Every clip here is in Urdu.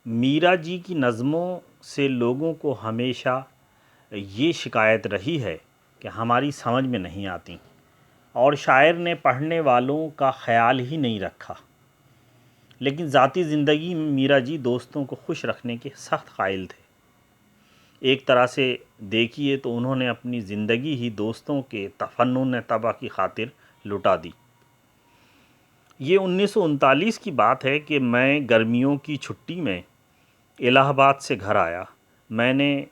میرا جی کی نظموں سے لوگوں کو ہمیشہ یہ شکایت رہی ہے کہ ہماری سمجھ میں نہیں آتی، اور شاعر نے پڑھنے والوں کا خیال ہی نہیں رکھا۔ لیکن ذاتی زندگی میں میرا جی دوستوں کو خوش رکھنے کے سخت قائل تھے۔ ایک طرح سے دیکھیے تو انہوں نے اپنی زندگی ہی دوستوں کے تفنن طبع کی خاطر لٹا دی۔ یہ 1939 کی بات ہے کہ میں گرمیوں کی چھٹی میں الہ آباد سے گھر آیا۔ میں نے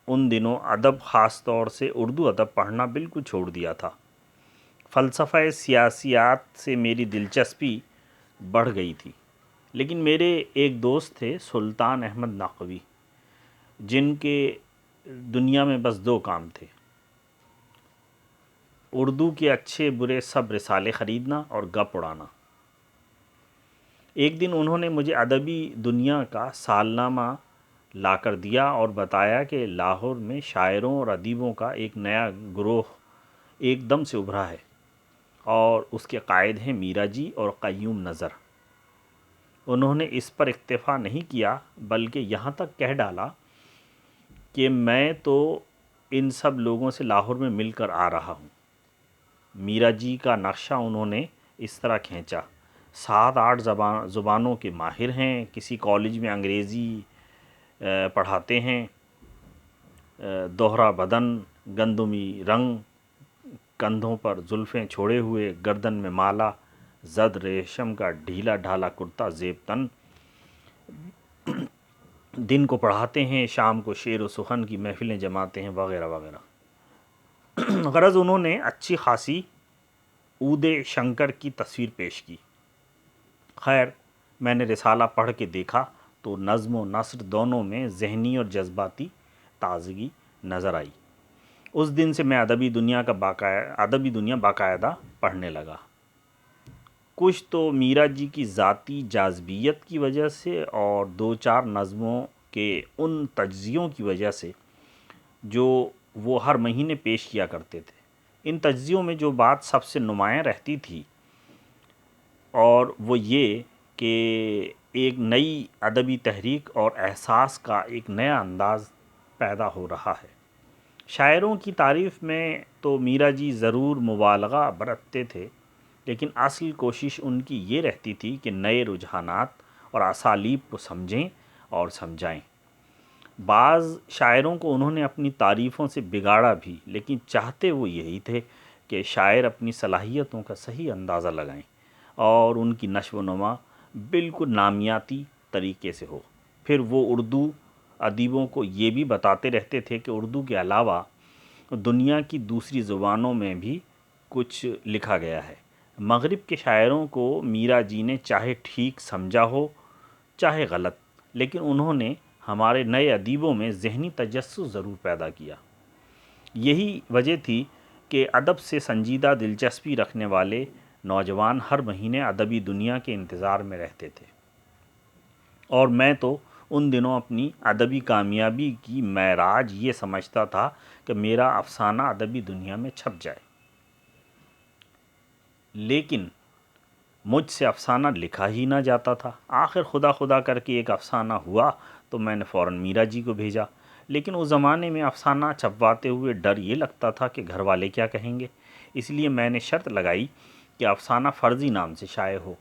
ان دنوں ادب، خاص طور سے اردو ادب پڑھنا بالکل چھوڑ دیا تھا۔ فلسفہ سیاسیات سے میری دلچسپی بڑھ گئی تھی، لیکن میرے ایک دوست تھے سلطان احمد نقوی، جن کے دنیا میں بس دو کام تھے: اردو کے اچھے برے سب رسالے خریدنا اور گپ اڑانا۔ ایک دن انہوں نے مجھے ادبی دنیا کا سالنامہ لا کر دیا اور بتایا کہ لاہور میں شاعروں اور ادیبوں کا ایک نیا گروہ ایک دم سے ابھرا ہے، اور اس کے قائد ہیں میرا جی اور قیوم نظر۔ انہوں نے اس پر اکتفا نہیں کیا، بلکہ یہاں تک کہہ ڈالا کہ میں تو ان سب لوگوں سے لاہور میں مل کر آ رہا ہوں۔ میرا جی کا نقشہ انہوں نے اس طرح کھینچا: 7-8 زبانوں کے ماہر ہیں، کسی کالج میں انگریزی پڑھاتے ہیں، دوہرا بدن، گندمی رنگ، کندھوں پر زلفیں چھوڑے ہوئے، گردن میں مالا، زد ریشم کا ڈھیلا ڈھالا کرتا زیب تن، دن کو پڑھاتے ہیں، شام کو شعر و سخن کی محفلیں جماتے ہیں، وغیرہ وغیرہ۔ غرض انہوں نے اچھی خاصی عود شنکر کی تصویر پیش کی۔ خیر، میں نے رسالہ پڑھ کے دیکھا تو نظم و نثر دونوں میں ذہنی اور جذباتی تازگی نظر آئی۔ اس دن سے میں ادبی دنیا باقاعدہ پڑھنے لگا۔ کچھ تو میرا جی کی ذاتی جاذبیت کی وجہ سے، اور 2-4 نظموں کے ان تجزیوں کی وجہ سے جو وہ ہر مہینے پیش کیا کرتے تھے۔ ان تجزیوں میں جو بات سب سے نمایاں رہتی تھی، اور وہ یہ کہ ایک نئی ادبی تحریک اور احساس کا ایک نیا انداز پیدا ہو رہا ہے۔ شاعروں کی تعریف میں تو میرا جی ضرور مبالغہ برتتے تھے، لیکن اصل کوشش ان کی یہ رہتی تھی کہ نئے رجحانات اور اسالیب کو سمجھیں اور سمجھائیں۔ بعض شاعروں کو انہوں نے اپنی تعریفوں سے بگاڑا بھی، لیکن چاہتے وہ یہی تھے کہ شاعر اپنی صلاحیتوں کا صحیح اندازہ لگائیں اور ان کی نشو و نما بالکل نامیاتی طریقے سے ہو۔ پھر وہ اردو ادیبوں کو یہ بھی بتاتے رہتے تھے کہ اردو کے علاوہ دنیا کی دوسری زبانوں میں بھی کچھ لکھا گیا ہے۔ مغرب کے شاعروں کو میرا جی نے چاہے ٹھیک سمجھا ہو چاہے غلط، لیکن انہوں نے ہمارے نئے ادیبوں میں ذہنی تجسس ضرور پیدا کیا۔ یہی وجہ تھی کہ ادب سے سنجیدہ دلچسپی رکھنے والے نوجوان ہر مہینے ادبی دنیا کے انتظار میں رہتے تھے، اور میں تو ان دنوں اپنی ادبی کامیابی کی معراج یہ سمجھتا تھا کہ میرا افسانہ ادبی دنیا میں چھپ جائے۔ لیکن مجھ سے افسانہ لکھا ہی نہ جاتا تھا۔ آخر خدا خدا کر کے ایک افسانہ ہوا تو میں نے فوراً میرا جی کو بھیجا، لیکن اس زمانے میں افسانہ چھپواتے ہوئے ڈر یہ لگتا تھا کہ گھر والے کیا کہیں گے، اس لیے میں نے شرط لگائی کہ افسانہ فرضی نام سے شائع ہو۔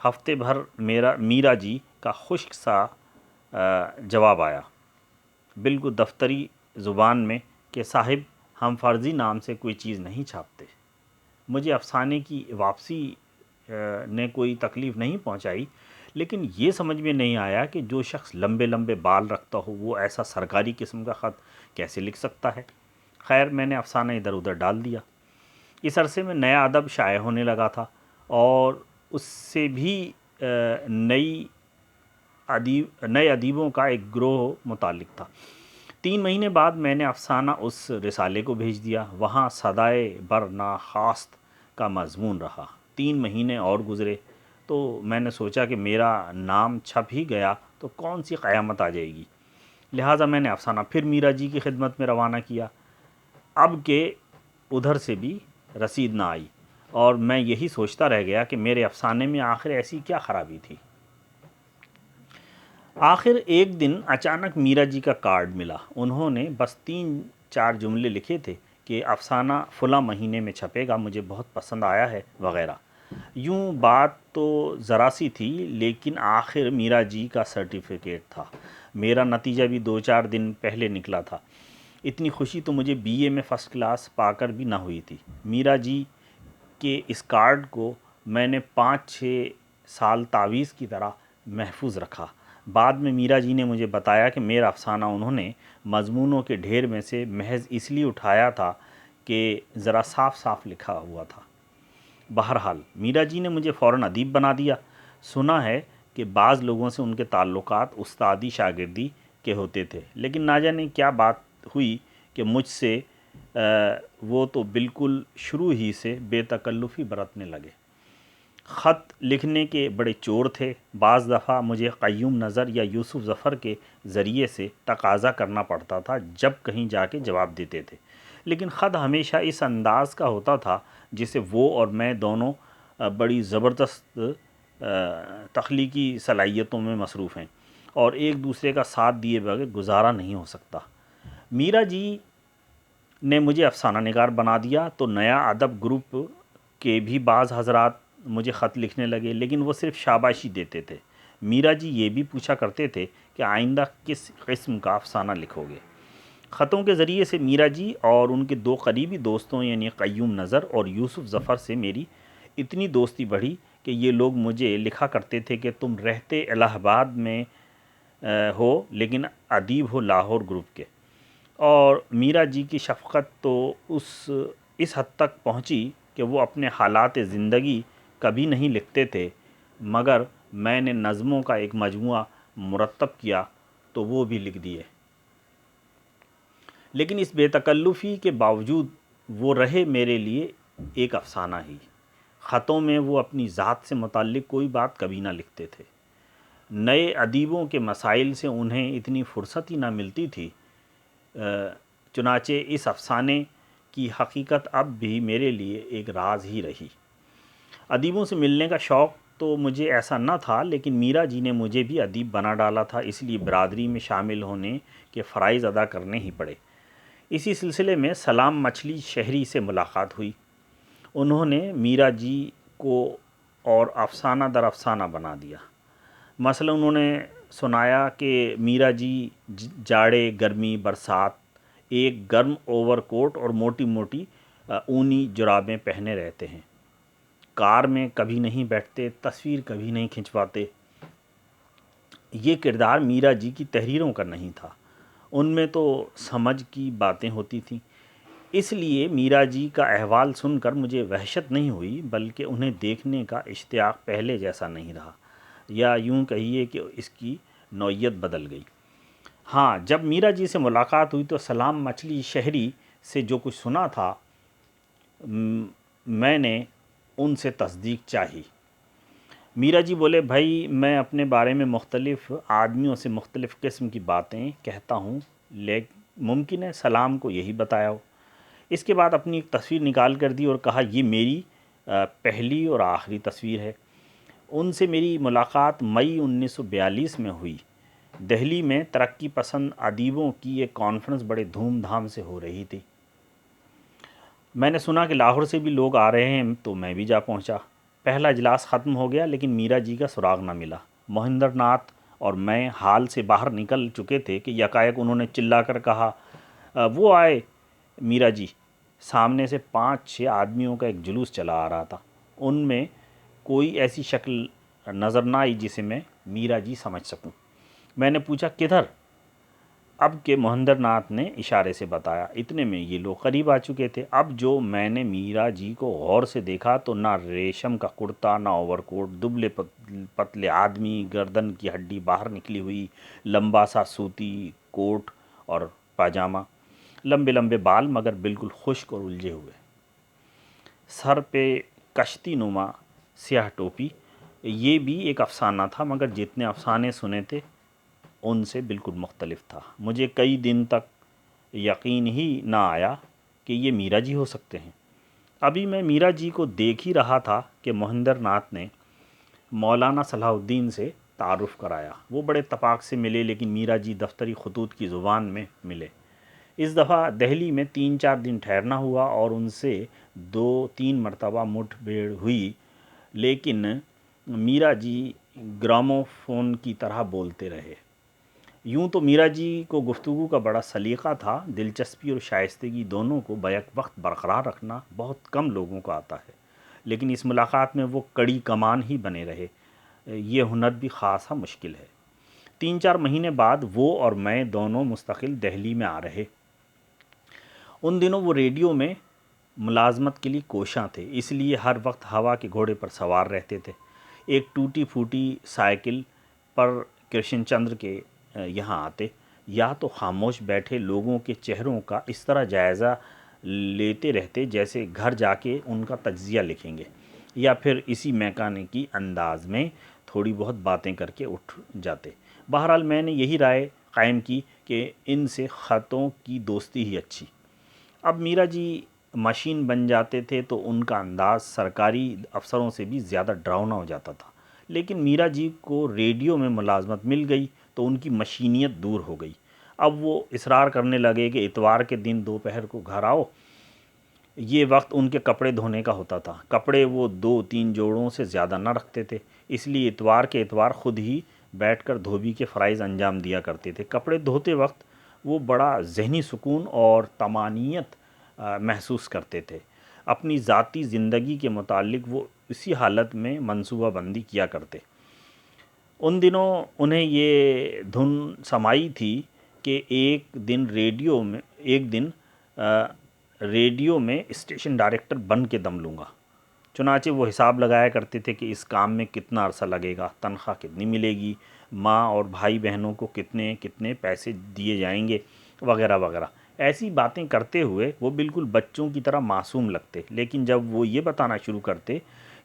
ہفتے بھر میرا جی کا خشک سا جواب آیا، بالکل دفتری زبان میں، کہ صاحب ہم فرضی نام سے کوئی چیز نہیں چھاپتے۔ مجھے افسانے کی واپسی نے کوئی تکلیف نہیں پہنچائی، لیکن یہ سمجھ میں نہیں آیا کہ جو شخص لمبے لمبے بال رکھتا ہو وہ ایسا سرکاری قسم کا خط کیسے لکھ سکتا ہے۔ خیر، میں نے افسانہ ادھر ادھر ڈال دیا۔ اس عرصے میں نیا ادب شائع ہونے لگا تھا، اور اس سے بھی نئے ادیبوں کا ایک گروہ متعلق تھا۔ 3 مہینے بعد میں نے افسانہ اس رسالے کو بھیج دیا۔ وہاں صدائے برناخواست کا مضمون رہا۔ 3 مہینے اور گزرے تو میں نے سوچا کہ میرا نام چھپ ہی گیا تو کون سی قیامت آ جائے گی، لہٰذا میں نے افسانہ پھر میرا جی کی خدمت میں روانہ کیا۔ اب کہ ادھر سے بھی رسید نہ آئی، اور میں یہی سوچتا رہ گیا کہ میرے افسانے میں آخر ایسی کیا خرابی تھی۔ آخر ایک دن اچانک میرا جی کا کارڈ ملا. انہوں نے بس 3-4 جملے لکھے تھے کہ افسانہ فلاں مہینے میں چھپے گا، مجھے بہت پسند آیا ہے وغیرہ. یوں بات تو ذرا سی تھی، لیکن آخر میرا جی کا سرٹیفکیٹ تھا. میرا نتیجہ بھی 2-4 دن پہلے نکلا تھا. اتنی خوشی تو مجھے بی اے میں فرسٹ کلاس پا کر بھی نہ ہوئی تھی. میرا جی کے اس کارڈ کو میں نے 5-6 سال تعویذ کی طرح محفوظ رکھا. بعد میں میرا جی نے مجھے بتایا کہ میرا افسانہ انہوں نے مضمونوں کے ڈھیر میں سے محض اس لیے اٹھایا تھا کہ ذرا صاف صاف لکھا ہوا تھا. بہرحال میرا جی نے مجھے فوراً ادیب بنا دیا. سنا ہے کہ بعض لوگوں سے ان کے تعلقات استادی شاگردی کے ہوتے تھے، لیکن نہ جانے کیا بات ہوئی کہ مجھ سے وہ تو بالکل شروع ہی سے بے تکلفی برتنے لگے. خط لکھنے کے بڑے چور تھے. بعض دفعہ مجھے قیوم نظر یا یوسف ظفر کے ذریعے سے تقاضا کرنا پڑتا تھا جب کہیں جا کے جواب دیتے تھے، لیکن خط ہمیشہ اس انداز کا ہوتا تھا جسے وہ اور میں دونوں بڑی زبردست تخلیقی صلاحیتوں میں مصروف ہیں اور ایک دوسرے کا ساتھ دیے بغیر گزارا نہیں ہو سکتا. میرا جی نے مجھے افسانہ نگار بنا دیا تو نیا ادب گروپ کے بھی بعض حضرات مجھے خط لکھنے لگے، لیکن وہ صرف شاباشی دیتے تھے. میرا جی یہ بھی پوچھا کرتے تھے کہ آئندہ کس قسم کا افسانہ لکھو گے. خطوں کے ذریعے سے میرا جی اور ان کے 2 قریبی دوستوں یعنی قیوم نظر اور یوسف ظفر سے میری اتنی دوستی بڑھی کہ یہ لوگ مجھے لکھا کرتے تھے کہ تم رہتے الہ آباد میں ہو لیکن ادیب ہو لاہور گروپ کے. اور میرا جی کی شفقت تو اس حد تک پہنچی کہ وہ اپنے حالات زندگی کبھی نہیں لکھتے تھے، مگر میں نے نظموں کا ایک مجموعہ مرتب کیا تو وہ بھی لکھ دیے. لیکن اس بے تکلفی کے باوجود وہ رہے میرے لیے ایک افسانہ ہی. خطوں میں وہ اپنی ذات سے متعلق کوئی بات کبھی نہ لکھتے تھے. نئے ادیبوں کے مسائل سے انہیں اتنی فرصت ہی نہ ملتی تھی. چنانچہ اس افسانے کی حقیقت اب بھی میرے لیے ایک راز ہی رہی. ادیبوں سے ملنے کا شوق تو مجھے ایسا نہ تھا، لیکن میرا جی نے مجھے بھی ادیب بنا ڈالا تھا، اس لیے برادری میں شامل ہونے کے فرائض ادا کرنے ہی پڑے. اسی سلسلے میں سلام مچھلی شہری سے ملاقات ہوئی. انہوں نے میرا جی کو اور افسانہ در افسانہ بنا دیا. مثلا انہوں نے سنایا کہ میرا جی جاڑے گرمی برسات ایک گرم اوور کوٹ اور موٹی موٹی اونی جرابیں پہنے رہتے ہیں. کار میں کبھی نہیں بیٹھتے، تصویر کبھی نہیں کھنچواتے. یہ کردار میرا جی کی تحریروں کا نہیں تھا، ان میں تو سمجھ کی باتیں ہوتی تھیں. اس لیے میرا جی کا احوال سن کر مجھے وحشت نہیں ہوئی، بلکہ انہیں دیکھنے کا اشتیاق پہلے جیسا نہیں رہا، یا یوں کہیے کہ اس کی نوعیت بدل گئی. ہاں، جب میرا جی سے ملاقات ہوئی تو سلام مچھلی شہری سے جو کچھ سنا تھا میں نے ان سے تصدیق چاہی. میرا جی بولے، بھائی میں اپنے بارے میں مختلف آدمیوں سے مختلف قسم کی باتیں کہتا ہوں، لیکن ممکن ہے سلام کو یہی بتایا ہو. اس کے بعد اپنی ایک تصویر نکال کر دی اور کہا یہ میری پہلی اور آخری تصویر ہے. ان سے میری ملاقات مئی 1942 میں ہوئی. دہلی میں ترقی پسند ادیبوں کی ایک کانفرنس بڑے دھوم دھام سے ہو رہی تھی. میں نے سنا کہ لاہور سے بھی لوگ آ رہے ہیں تو میں بھی جا پہنچا. پہلا اجلاس ختم ہو گیا لیکن میرا جی کا سراغ نہ ملا. مہندر ناتھ اور میں ہال سے باہر نکل چکے تھے کہ یکایک انہوں نے چلا کر کہا، وہ آئے. میرا جی. سامنے سے 5-6 آدمیوں کا ایک جلوس چلا آ رہا تھا. ان میں کوئی ایسی شکل نظر نہ آئی جسے میں میرا جی سمجھ سکوں. میں نے پوچھا کدھر؟ اب کہ مہندر ناتھ نے اشارے سے بتایا. اتنے میں یہ لوگ قریب آ چکے تھے. اب جو میں نے میرا جی کو غور سے دیکھا تو نہ ریشم کا کرتا، نہ اوور کوٹ، دبلے پتلے آدمی، گردن کی ہڈی باہر نکلی ہوئی، لمبا سا سوتی کوٹ اور پاجامہ، لمبے لمبے بال مگر بالکل خشک اور الجھے ہوئے، سر پہ کشتی نما سیاہ ٹوپی. یہ بھی ایک افسانہ تھا مگر جتنے افسانے سنے تھے ان سے بالکل مختلف تھا. مجھے کئی دن تک یقین ہی نہ آیا کہ یہ میرا جی ہو سکتے ہیں. ابھی میں میرا جی کو دیکھ ہی رہا تھا کہ مہندر ناتھ نے مولانا صلاح الدین سے تعارف کرایا۔ وہ بڑے اتفاق سے ملے، لیکن میرا جی دفتری خطوط کی زبان میں ملے۔ اس دفعہ دہلی میں 3-4 دن ٹھہرنا ہوا اور ان سے 2-3 مرتبہ مٹ بھیڑ ہوئی، لیکن میرا جی گراموفون کی طرح بولتے رہے۔ یوں تو میرا جی کو گفتگو کا بڑا سلیقہ تھا، دلچسپی اور شائستگی دونوں کو بیک وقت برقرار رکھنا بہت کم لوگوں کو آتا ہے، لیکن اس ملاقات میں وہ کڑی کمان ہی بنے رہے۔ یہ ہنر بھی خاصا مشکل ہے۔ 3-4 مہینے بعد وہ اور میں دونوں مستقل دہلی میں آ رہے۔ ان دنوں وہ ریڈیو میں ملازمت کے لیے کوشاں تھے، اس لیے ہر وقت ہوا کے گھوڑے پر سوار رہتے تھے۔ ایک ٹوٹی پھوٹی سائیکل پر کرشن چندر کے یہاں آتے، یا تو خاموش بیٹھے لوگوں کے چہروں کا اس طرح جائزہ لیتے رہتے جیسے گھر جا کے ان کا تجزیہ لکھیں گے، یا پھر اسی میکانکی انداز میں تھوڑی بہت باتیں کر کے اٹھ جاتے۔ بہرحال میں نے یہی رائے قائم کی کہ ان سے خطوں کی دوستی ہی اچھی۔ اب میرا جی مشین بن جاتے تھے تو ان کا انداز سرکاری افسروں سے بھی زیادہ ڈراؤنا ہو جاتا تھا، لیکن میرا جی کو ریڈیو میں ملازمت مل گئی تو ان کی مشینیت دور ہو گئی۔ اب وہ اصرار کرنے لگے کہ اتوار کے دن دوپہر کو گھر آؤ۔ یہ وقت ان کے کپڑے دھونے کا ہوتا تھا۔ کپڑے وہ 2-3 جوڑوں سے زیادہ نہ رکھتے تھے، اس لیے اتوار کے اتوار خود ہی بیٹھ کر دھوبی کے فرائض انجام دیا کرتے تھے۔ کپڑے دھوتے وقت وہ بڑا ذہنی سکون اور طمانینت محسوس کرتے تھے۔ اپنی ذاتی زندگی کے متعلق وہ اسی حالت میں منصوبہ بندی کیا کرتے۔ ان دنوں انہیں یہ دھن سمائی تھی کہ ایک دن ریڈیو میں اسٹیشن ڈائریکٹر بن کے دم لوں گا۔ چنانچہ وہ حساب لگایا کرتے تھے کہ اس کام میں کتنا عرصہ لگے گا، تنخواہ کتنی ملے گی، ماں اور بھائی بہنوں کو کتنے کتنے پیسے دیے جائیں گے، وغیرہ وغیرہ۔ ایسی باتیں کرتے ہوئے وہ بالکل بچوں کی طرح معصوم لگتے، لیکن جب وہ یہ بتانا شروع کرتے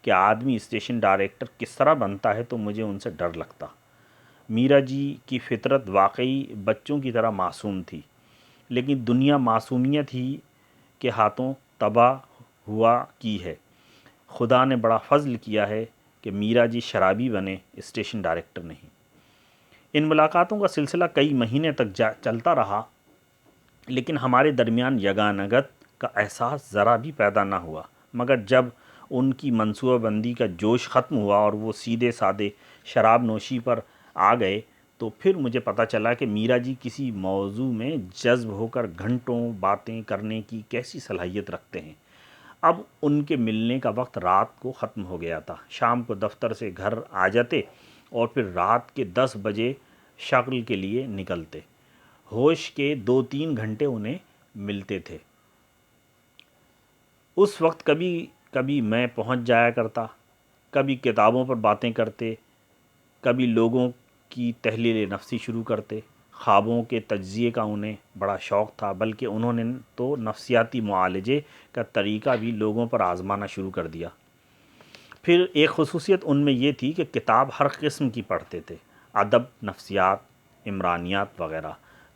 کہ آدمی اسٹیشن ڈائریکٹر کس طرح بنتا ہے تو مجھے ان سے ڈر لگتا۔ میرا جی کی فطرت واقعی بچوں کی طرح معصوم تھی، لیکن دنیا معصومیت ہی کے ہاتھوں تباہ ہوا کی ہے۔ خدا نے بڑا فضل کیا ہے کہ میرا جی شرابی بنے، اسٹیشن ڈائریکٹر نہیں۔ ان ملاقاتوں کا سلسلہ کئی مہینے تک چلتا رہا، لیکن ہمارے درمیان یگانگت کا احساس ذرا بھی پیدا نہ ہوا، مگر جب ان کی منصوبہ بندی کا جوش ختم ہوا اور وہ سیدھے سادے شراب نوشی پر آ گئے تو پھر مجھے پتہ چلا کہ میرا جی کسی موضوع میں جذب ہو کر گھنٹوں باتیں کرنے کی کیسی صلاحیت رکھتے ہیں۔ اب ان کے ملنے کا وقت رات کو ختم ہو گیا تھا۔ شام کو دفتر سے گھر آ جاتے اور پھر رات کے 10 بجے شغل کے لیے نکلتے۔ ہوش کے 2-3 گھنٹے انہیں ملتے تھے۔ اس وقت کبھی کبھی میں پہنچ جایا کرتا، کبھی کتابوں پر باتیں کرتے، کبھی لوگوں کی تحلیل نفسی شروع کرتے۔ خوابوں کے تجزیے کا انہیں بڑا شوق تھا، بلکہ انہوں نے تو نفسیاتی معالجے کا طریقہ بھی لوگوں پر آزمانا شروع کر دیا۔ پھر ایک خصوصیت ان میں یہ تھی کہ کتاب ہر قسم کی پڑھتے تھے، ادب، نفسیات، عمرانیات وغیرہ۔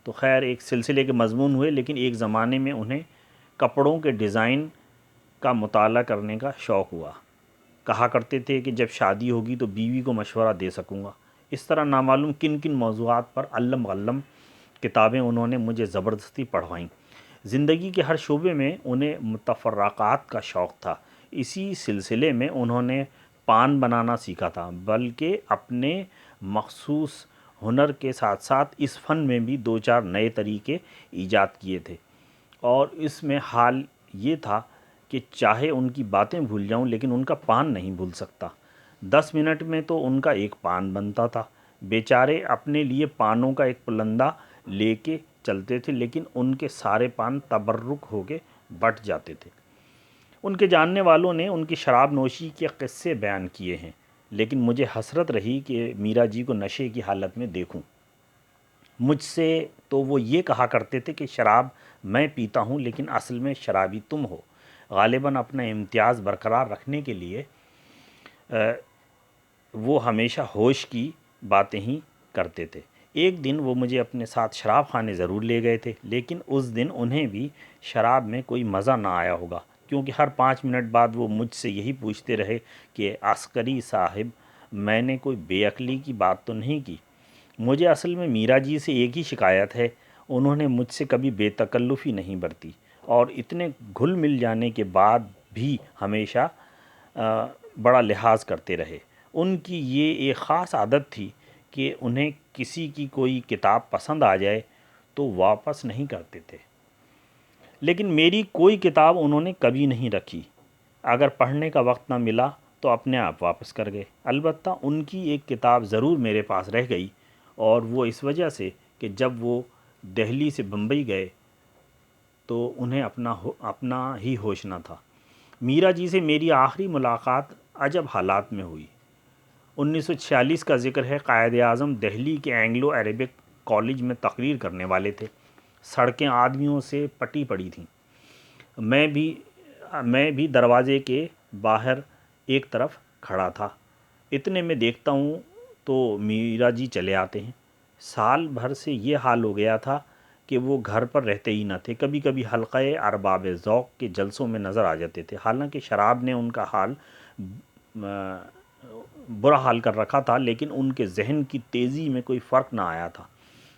تو خیر ایک سلسلے کے مضمون ہوئے، لیکن ایک زمانے میں انہیں کپڑوں کے ڈیزائن کا مطالعہ کرنے کا شوق ہوا۔ کہا کرتے تھے کہ جب شادی ہوگی تو بیوی کو مشورہ دے سکوں گا۔ اس طرح نامعلوم کن کن موضوعات پر علم غلم کتابیں انہوں نے مجھے زبردستی پڑھوائیں۔ زندگی کے ہر شعبے میں انہیں متفرقات کا شوق تھا۔ اسی سلسلے میں انہوں نے پان بنانا سیکھا تھا، بلکہ اپنے مخصوص ہنر کے ساتھ ساتھ اس فن میں بھی 2-4 نئے طریقے ایجاد کیے تھے، اور اس میں حال یہ تھا کہ چاہے ان کی باتیں بھول جاؤں لیکن ان کا پان نہیں بھول سکتا۔ 10 منٹ میں تو ان کا ایک پان بنتا تھا۔ بیچارے اپنے لیے پانوں کا ایک پلندہ لے کے چلتے تھے، لیکن ان کے سارے پان تبرک ہو کے بٹ جاتے تھے۔ ان کے جاننے والوں نے ان کی شراب نوشی کے قصے بیان کیے ہیں، لیکن مجھے حسرت رہی کہ میرا جی کو نشے کی حالت میں دیکھوں۔ مجھ سے تو وہ یہ کہا کرتے تھے کہ شراب میں پیتا ہوں، لیکن اصل میں شرابی تم ہو۔ غالباً اپنا امتیاز برقرار رکھنے کے لیے وہ ہمیشہ ہوش کی باتیں ہی کرتے تھے۔ ایک دن وہ مجھے اپنے ساتھ شراب خانے ضرور لے گئے تھے، لیکن اس دن انہیں بھی شراب میں کوئی مزہ نہ آیا ہوگا، کیونکہ ہر 5 منٹ بعد وہ مجھ سے یہی پوچھتے رہے کہ عسکری صاحب میں نے کوئی بے عقلی کی بات تو نہیں کی۔ مجھے اصل میں میرا جی سے ایک ہی شکایت ہے، انہوں نے مجھ سے کبھی بے تکلفی نہیں برتی، اور اتنے گھل مل جانے کے بعد بھی ہمیشہ بڑا لحاظ کرتے رہے۔ ان کی یہ ایک خاص عادت تھی کہ انہیں کسی کی کوئی کتاب پسند آ جائے تو واپس نہیں کرتے تھے، لیکن میری کوئی کتاب انہوں نے کبھی نہیں رکھی۔ اگر پڑھنے کا وقت نہ ملا تو اپنے آپ واپس کر گئے۔ البتہ ان کی ایک کتاب ضرور میرے پاس رہ گئی، اور وہ اس وجہ سے کہ جب وہ دہلی سے بمبئی گئے تو انہیں اپنا ہی ہوش نہ تھا۔ میرا جی سے میری آخری ملاقات عجب حالات میں ہوئی۔ 1946 کا ذکر ہے۔ قائد اعظم دہلی کے اینگلو عربک کالج میں تقریر کرنے والے تھے۔ سڑکیں آدمیوں سے پٹی پڑی تھیں۔ میں بھی دروازے کے باہر ایک طرف کھڑا تھا۔ اتنے میں دیکھتا ہوں تو میرا جی چلے آتے ہیں۔ سال بھر سے یہ حال ہو گیا تھا کہ وہ گھر پر رہتے ہی نہ تھے، کبھی کبھی حلقہ ارباب ذوق کے جلسوں میں نظر آ جاتے تھے۔ حالانکہ شراب نے ان کا حال برا حال کر رکھا تھا، لیکن ان کے ذہن کی تیزی میں کوئی فرق نہ آیا تھا۔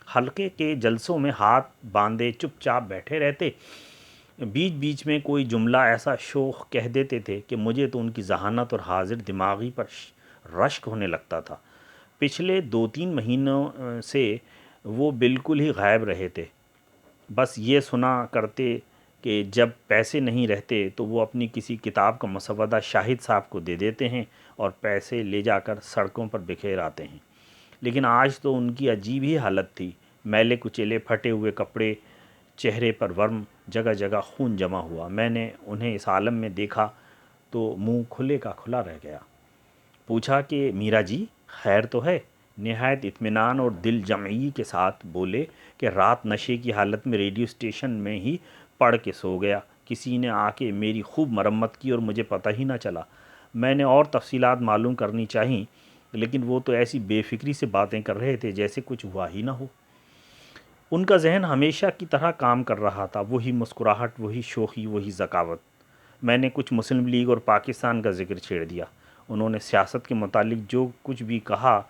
حلقے کے جلسوں میں ہاتھ باندھے چپ چاپ بیٹھے رہتے، بیچ بیچ میں کوئی جملہ ایسا شوخ کہہ دیتے تھے کہ مجھے تو ان کی ذہانت اور حاضر دماغی پر رشک ہونے لگتا تھا۔ پچھلے 2-3 مہینوں سے وہ بالکل ہی غائب رہے تھے۔ بس یہ سنا کرتے کہ جب پیسے نہیں رہتے تو وہ اپنی کسی کتاب کا مسودہ شاہد صاحب کو دے دیتے ہیں اور پیسے لے جا کر سڑکوں پر بکھیر آتے ہیں۔ لیکن آج تو ان کی عجیب ہی حالت تھی۔ میلے کچیلے، پھٹے ہوئے کپڑے، چہرے پر ورم، جگہ جگہ خون جمع ہوا۔ میں نے انہیں اس عالم میں دیکھا تو منہ کھلے کا کھلا رہ گیا۔ پوچھا کہ میرا جی خیر تو ہے؟ نہایت اطمینان اور دل جمعی کے ساتھ بولے کہ رات نشے کی حالت میں ریڈیو اسٹیشن میں ہی پڑ کے سو گیا۔ کسی نے آ کے میری خوب مرمت کی اور مجھے پتہ ہی نہ چلا۔ میں نے اور تفصیلات معلوم کرنی چاہییں، لیکن وہ تو ایسی بے فکری سے باتیں کر رہے تھے جیسے کچھ ہوا ہی نہ ہو۔ ان کا ذہن ہمیشہ کی طرح کام کر رہا تھا، وہی مسکراہٹ، وہی شوخی، وہی ذکاوت۔ میں نے کچھ مسلم لیگ اور پاکستان کا ذکر چھیڑ دیا۔ انہوں نے سیاست کے متعلق جو کچھ بھی کہا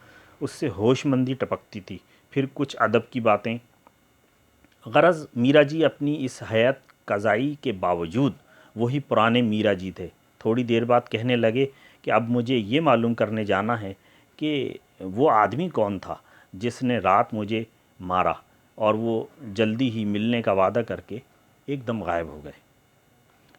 اس سے ہوش مندی ٹپکتی تھی، پھر کچھ ادب کی باتیں۔ غرض میرا جی اپنی اس حیات قضائی کے باوجود وہی پرانے میرا جی تھے۔ تھوڑی دیر بعد کہنے لگے کہ اب مجھے یہ معلوم کرنے جانا ہے کہ وہ آدمی کون تھا جس نے رات مجھے مارا، اور وہ جلدی ہی ملنے کا وعدہ کر کے ایک دم غائب ہو گئے۔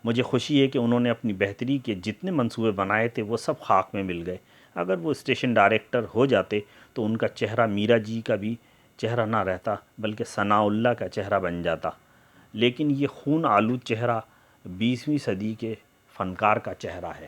مجھے خوشی ہے کہ انہوں نے اپنی بہتری کے جتنے منصوبے بنائے تھے وہ سب خاک میں مل گئے۔ اگر وہ اسٹیشن ڈائریکٹر ہو جاتے تو ان کا چہرہ میرا جی کا بھی چہرہ نہ رہتا، بلکہ ثناء اللہ کا چہرہ بن جاتا۔ لیکن یہ خون آلود چہرہ 20ویں صدی کے فنکار کا چہرہ ہے۔